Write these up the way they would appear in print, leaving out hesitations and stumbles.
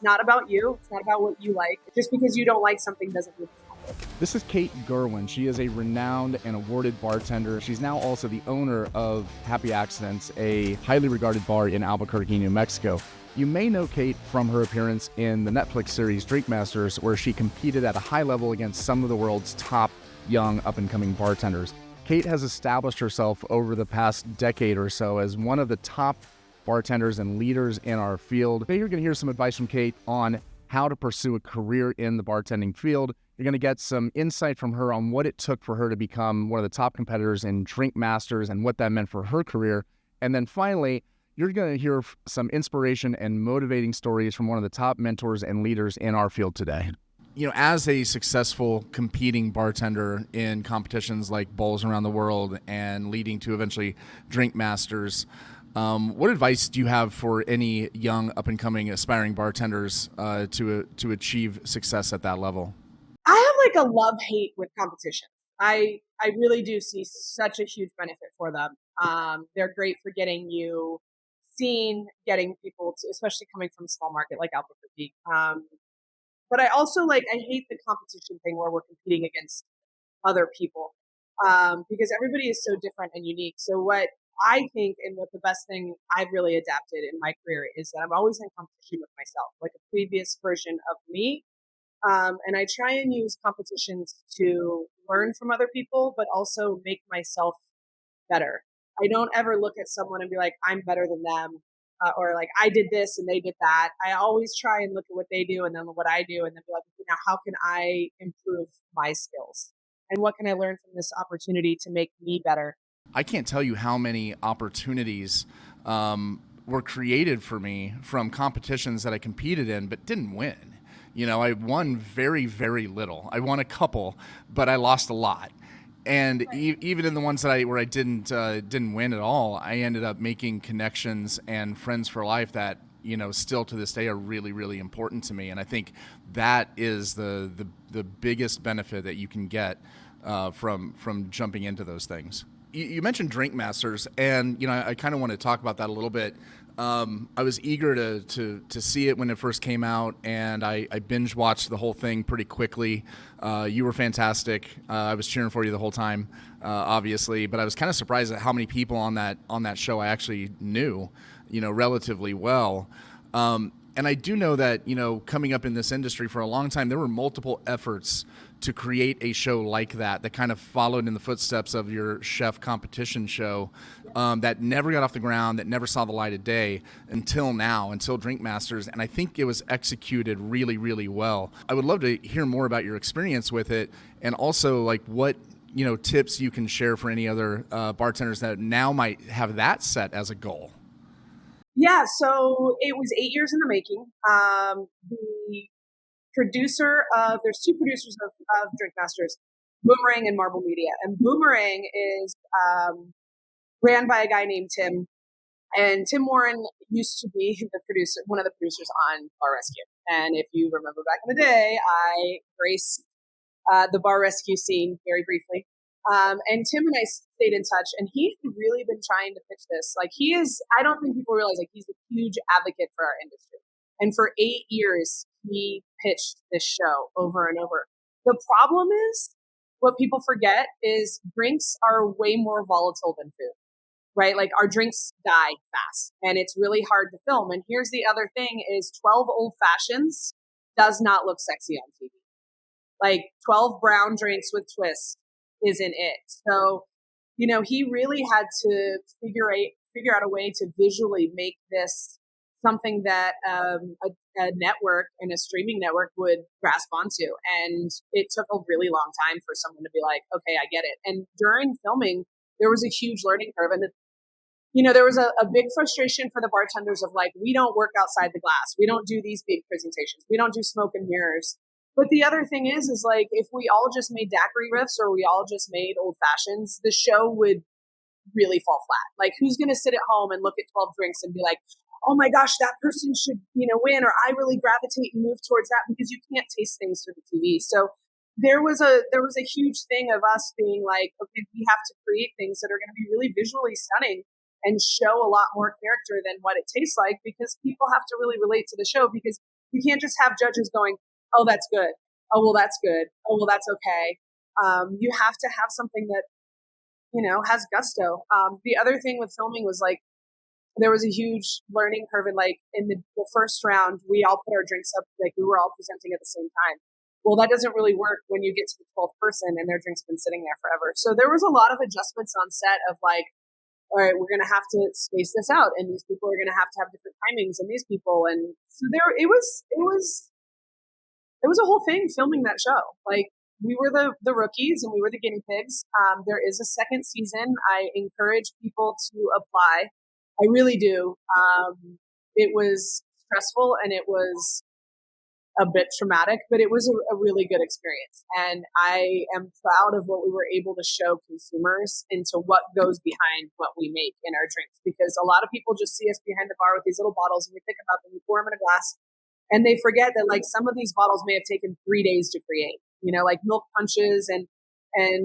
not about you. It's not about what you like. Just because you don't like something doesn't mean it's not good. This is Kate Gerwin. She is a renowned and awarded bartender. She's now also the owner of Happy Accidents, a highly regarded bar in Albuquerque, New Mexico. You may know Kate from her appearance in the Netflix series Drink Masters, where she competed at a high level against some of the world's top young up-and-coming bartenders. Kate has established herself over the past decade or so as one of the top bartenders and leaders in our field. Today you're going to hear some advice from Kate on how to pursue a career in the bartending field. You're going to get some insight from her on what it took for her to become one of the top competitors in Drink Masters and what that meant for her career. And then finally, you're going to hear some inspiration and motivating stories from one of the top mentors and leaders in our field today. You know, as a successful competing bartender in competitions like bowls around the world and leading to eventually Drink Masters, what advice do you have for any young up-and-coming aspiring bartenders to achieve success at that level? I have like a love-hate with competition. I really do see such a huge benefit for them. They're great for getting you seen, getting people to, especially coming from a small market like Albuquerque. But I also I hate the competition thing where we're competing against other people, because everybody is so different and unique. So what I think and what the best thing I've really adapted in my career is that I'm always in competition with myself, like a previous version of me. And I try and use competitions to learn from other people, but also make myself better. I don't ever look at someone and be like, I'm better than them, or like I did this and they did that. I always try and look at what they do and then what I do, and then be like, now how can I improve my skills? And what can I learn from this opportunity to make me better? I can't tell you how many opportunities were created for me from competitions that I competed in but didn't win. You know, I won very, very little. I won a couple, but I lost a lot. And even in the ones that where I didn't win at all, I ended up making connections and friends for life that still to this day are really, really important to me. And I think that is the biggest benefit that you can get from jumping into those things. You mentioned Drink Masters, and I kind of want to talk about that a little bit. I was eager to see it when it first came out, and I binge watched the whole thing pretty quickly. You were fantastic. I was cheering for you the whole time, obviously, but I was kind of surprised at how many people on that show I actually knew, relatively well. And I do know that, coming up in this industry for a long time, there were multiple efforts to create a show like that kind of followed in the footsteps of your chef competition show, that never got off the ground, that never saw the light of day until now, until Drink Masters. And I think it was executed really, really well. I would love to hear more about your experience with it, and also what tips you can share for any other bartenders that now might have that set as a goal. Yeah, so it was 8 years in the making. The producer of there's two producers of Drink Masters, Boomerang and Marble Media. And Boomerang is ran by a guy named Tim. And Tim Warren used to be the producer, one of the producers on Bar Rescue. And if you remember back in the day, I graced the Bar Rescue scene very briefly. And Tim and I stayed in touch, and he's really been trying to pitch this. Like I don't think people realize he's a huge advocate for our industry. And for 8 years, he pitched this show over and over. The problem is, what people forget is drinks are way more volatile than food, right? Like our drinks die fast, and it's really hard to film. And here's the other thing is 12 old fashions does not look sexy on TV. Like 12 brown drinks with twists isn't it. So, he really had to figure out a way to visually make this something that a network and a streaming network would grasp onto. And it took a really long time for someone to be like, okay, I get it. And during filming, there was a huge learning curve. And there was a big frustration for the bartenders of we don't work outside the glass. We don't do these big presentations. We don't do smoke and mirrors. But the other thing is if we all just made daiquiri riffs or we all just made old fashions, the show would really fall flat. Who's going to sit at home and look at 12 drinks and be like, oh my gosh, that person should, win, or I really gravitate and move towards that, because you can't taste things through the TV. So there was a huge thing of us being like, okay, we have to create things that are going to be really visually stunning and show a lot more character than what it tastes like, because people have to really relate to the show. Because You can't just have judges going, oh, that's good. Oh, well, that's good. Oh, well, that's okay. You have to have something that, has gusto. The other thing with filming was like, there was a huge learning curve. And like in the first round, we all put our drinks up, like we were all presenting at the same time. Well, that doesn't really work when you get to the 12th person and their drink's been sitting there forever. So there was a lot of adjustments on set of like, all right, we're going to have to space this out, and these people are going to have different timings, and these people, and so it was a whole thing filming that show. Like we were the rookies and we were the guinea pigs. There is a second season. I encourage people to apply. I really do. It was stressful and it was a bit traumatic, but it was a really good experience. And I am proud of what we were able to show consumers into what goes behind what we make in our drinks. Because a lot of people just see us behind the bar with these little bottles and we pick them up and we pour them in a glass. And they forget that like some of these bottles may have taken 3 days to create, like milk punches and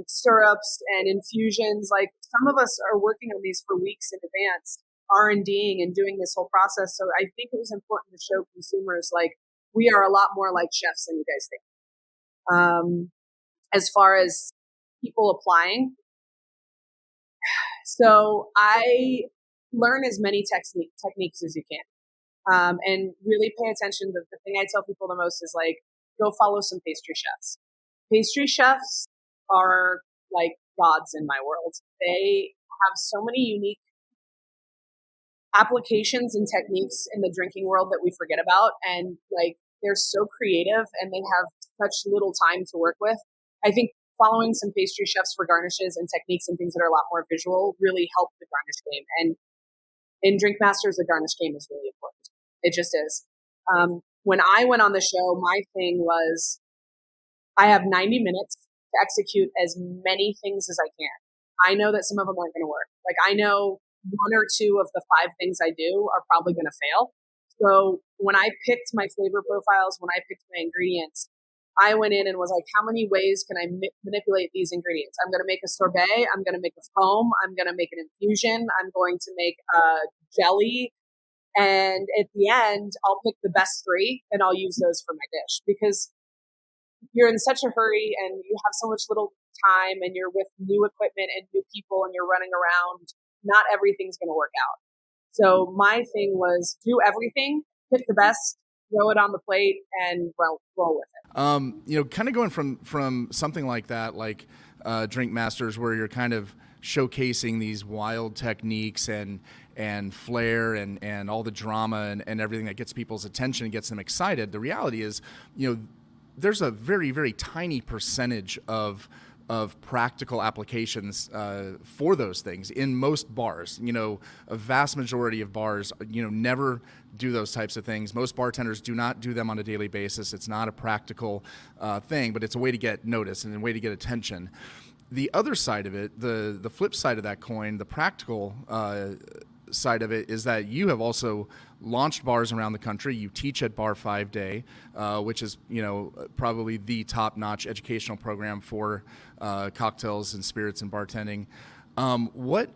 syrups and infusions. Like some of us are working on these for weeks in advance, R&Ding and doing this whole process. So I think it was important to show consumers like, we are a lot more like chefs than you guys think. As far as people applying, so I learn as many techniques as you can, and really pay attention. The thing I tell people the most is like, go follow some pastry chefs. Pastry chefs are like gods in my world. They have so many unique applications and techniques in the drinking world that we forget about, and like they're so creative and they have such little time to work with. I think following some pastry chefs for garnishes and techniques and things that are a lot more visual really help the garnish game. And in Drink Masters, the garnish game is really important. It just is. When I went on the show, my thing was I have 90 minutes to execute as many things as I can. I know that some of them aren't going to work. Like I know 1 or 2 of the 5 things I do are probably going to fail. So when I picked my flavor profiles, when I picked my ingredients, I went in and was like, how many ways can I manipulate these ingredients? I'm going to make a sorbet. I'm going to make a foam. I'm going to make an infusion. I'm going to make a jelly. And at the end, I'll pick the best 3 and I'll use those for my dish, because you're in such a hurry and you have so much little time and you're with new equipment and new people and you're running around. Not everything's going to work out. So my thing was do everything, pick the best, throw it on the plate, and roll with it. Kind of going from something like that, like Drink Masters, where you're kind of showcasing these wild techniques and flair and all the drama and everything that gets people's attention and gets them excited. The reality is, there's a very, very tiny percentage of practical applications for those things in most bars. A vast majority of bars, never do those types of things. Most bartenders do not do them on a daily basis. It's not a practical thing, but it's a way to get noticed and a way to get attention. The other side of it, the flip side of that coin, the practical side of it, is that you have also launched bars around the country. You teach at Bar 5 Day, which is probably the top-notch educational program for cocktails and spirits and bartending. What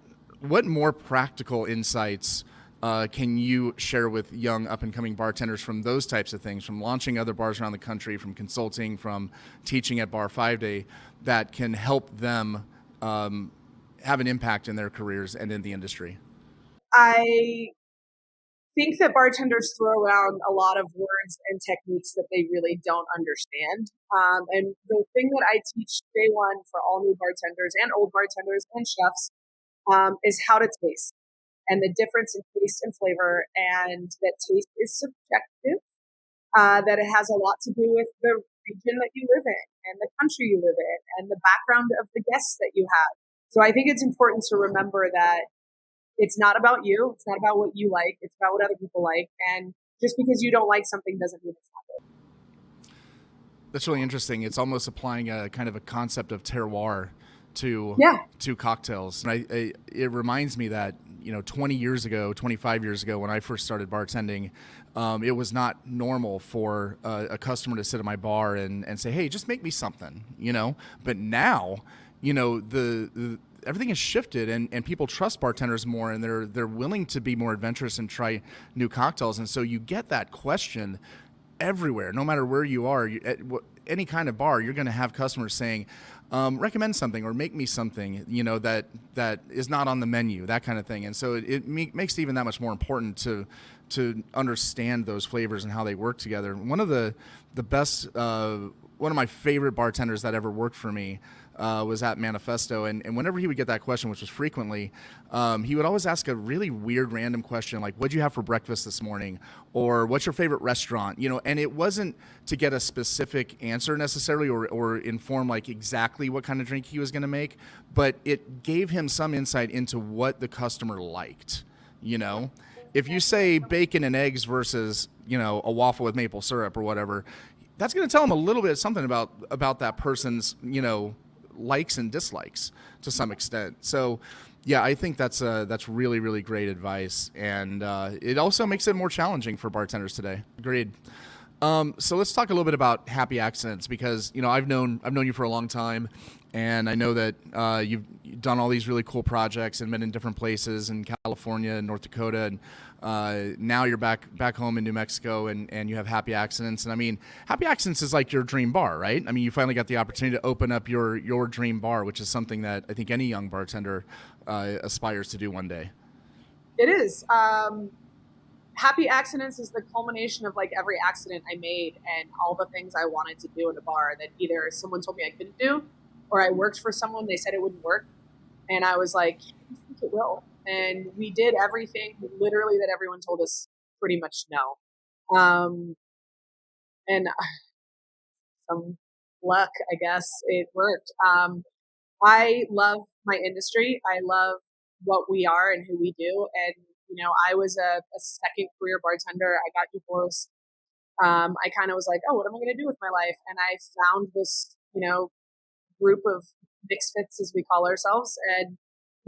more practical insights can you share with young up-and-coming bartenders from those types of things, from launching other bars around the country, from consulting, from teaching at Bar 5 Day, that can help them have an impact in their careers and in the industry? I think that bartenders throw around a lot of words and techniques that they really don't understand. And the thing that I teach day one for all new bartenders and old bartenders and chefs is how to taste, and the difference in taste and flavor, and that taste is subjective, that it has a lot to do with the region that you live in and the country you live in and the background of the guests that you have. So I think it's important to remember that it's not about you. It's not about what you like. It's about what other people like. And just because you don't like something doesn't mean it's not good. That's really interesting. It's almost applying a kind of a concept of terroir to cocktails. And it reminds me that 20 years ago, 25 years ago, when I first started bartending, it was not normal for a customer to sit at my bar and say, "Hey, just make me something," But now, the everything has shifted, and people trust bartenders more, and they're willing to be more adventurous and try new cocktails. And so you get that question everywhere, no matter where you are, any kind of bar, you're going to have customers saying, recommend something or make me something, that is not on the menu, that kind of thing. And so it makes it even that much more important to understand those flavors and how they work together. One of the best, one of my favorite bartenders that ever worked for me was at Manifesto, and whenever he would get that question, which was frequently, he would always ask a really weird random question like, what'd you have for breakfast this morning, or what's your favorite restaurant, and it wasn't to get a specific answer necessarily, or inform like exactly what kind of drink he was going to make, but it gave him some insight into what the customer liked. If you say bacon and eggs versus a waffle with maple syrup or whatever, that's going to tell them a little bit something about that person's likes and dislikes to some extent. So yeah, I think that's really, really great advice, and it also makes it more challenging for bartenders today. Agreed. So let's talk a little bit about happy accidents, because I've known you for a long time, and I know that you've done all these really cool projects and been in different places in California and North Dakota, and now you're back home in New Mexico, and you have Happy Accidents. And I mean, Happy Accidents is like your dream bar, right? I mean, you finally got the opportunity to open up your dream bar, which is something that I think any young bartender aspires to do one day. It is. Happy Accidents is the culmination of like every accident I made and all the things I wanted to do in a bar that either someone told me I couldn't do, or I worked for someone, they said it wouldn't work, and I was like, I think it will. And we did everything literally that everyone told us pretty much no. And some luck, I guess it worked. I love my industry. I love what we are and who we do. And, I was a second career bartender. I got divorced. I kind of was like, oh, what am I going to do with my life? And I found this, group of misfits, as we call ourselves. And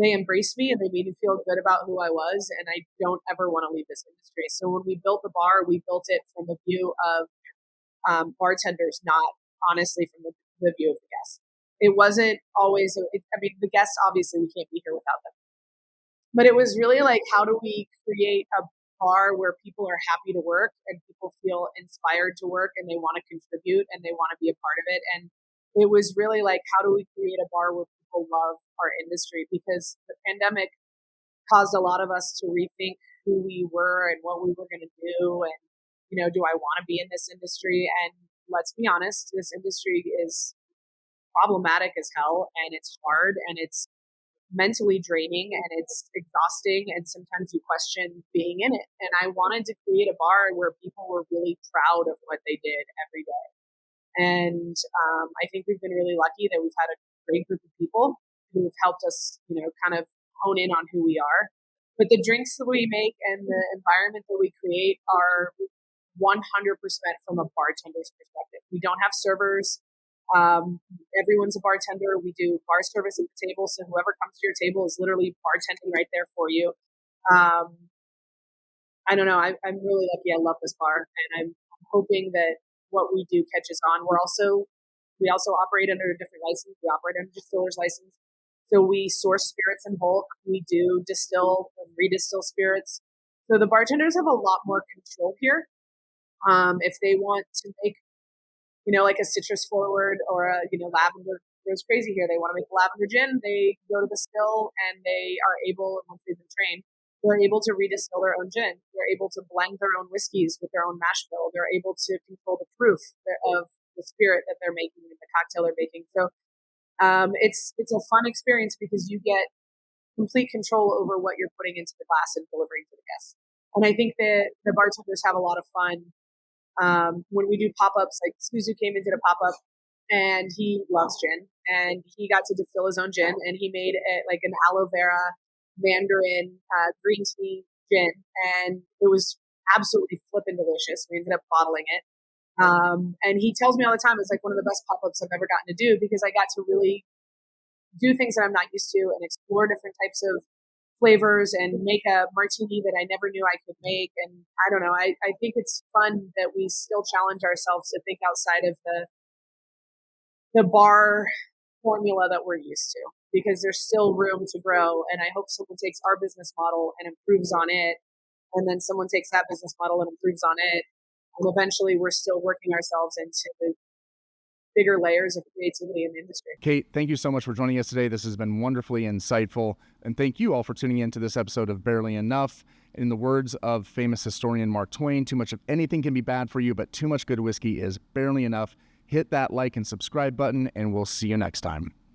they embraced me and they made me feel good about who I was. And I don't ever want to leave this industry. So when we built the bar, we built it from the view of bartenders, not honestly from the view of the guests. It wasn't always, the guests, obviously, we can't be here without them. But it was really like, how do we create a bar where people are happy to work and people feel inspired to work and they want to contribute and they want to be a part of it? And it was really like, how do we create a bar where people love our industry? Because the pandemic caused a lot of us to rethink who we were and what we were going to do. And, do I want to be in this industry? And let's be honest, this industry is problematic as hell, and it's hard, and it's mentally draining, and it's exhausting, and sometimes you question being in it. And I wanted to create a bar where people were really proud of what they did every day. And I think we've been really lucky that we've had a great group of people who've helped us, kind of hone in on who we are. But the drinks that we make and the environment that we create are 100% from a bartender's perspective. We don't have servers. Everyone's a bartender. We do bar service at the table, so whoever comes to your table is literally bartending right there for you. I don't know. I'm really lucky. I love this bar, and I'm hoping that what we do catches on. We also operate under a different license. We operate under distiller's license, so we source spirits in bulk. We do distill and redistill spirits. So the bartenders have a lot more control here. If they want to make like a citrus forward or a, lavender goes crazy here. They want to make a lavender gin. They go to the still and they are able, once they've been trained, they're able to redistill their own gin. They're able to blend their own whiskeys with their own mash bill. They're able to control the proof of the spirit that they're making and the cocktail they're making. So it's a fun experience because you get complete control over what you're putting into the glass and delivering to the guests. And I think that the bartenders have a lot of fun. When we do pop-ups, like Suzu came and did a pop-up, and he loves gin, and he got to distill his own gin, and he made it like an aloe vera mandarin green tea gin, and it was absolutely flippin' delicious. We ended up bottling it. And he tells me all the time, it's like one of the best pop-ups I've ever gotten to do, because I got to really do things that I'm not used to and explore different types of flavors and make a martini that I never knew I could make. And I don't know, I think it's fun that we still challenge ourselves to think outside of the bar formula that we're used to, because there's still room to grow. And I hope someone takes our business model and improves on it. And then someone takes that business model and improves on it. And eventually we're still working ourselves into bigger layers of creativity in the industry. Kate, thank you so much for joining us today. This has been wonderfully insightful. And thank you all for tuning in to this episode of Barely Enough. In the words of famous historian Mark Twain, too much of anything can be bad for you, but too much good whiskey is barely enough. Hit that like and subscribe button, and we'll see you next time.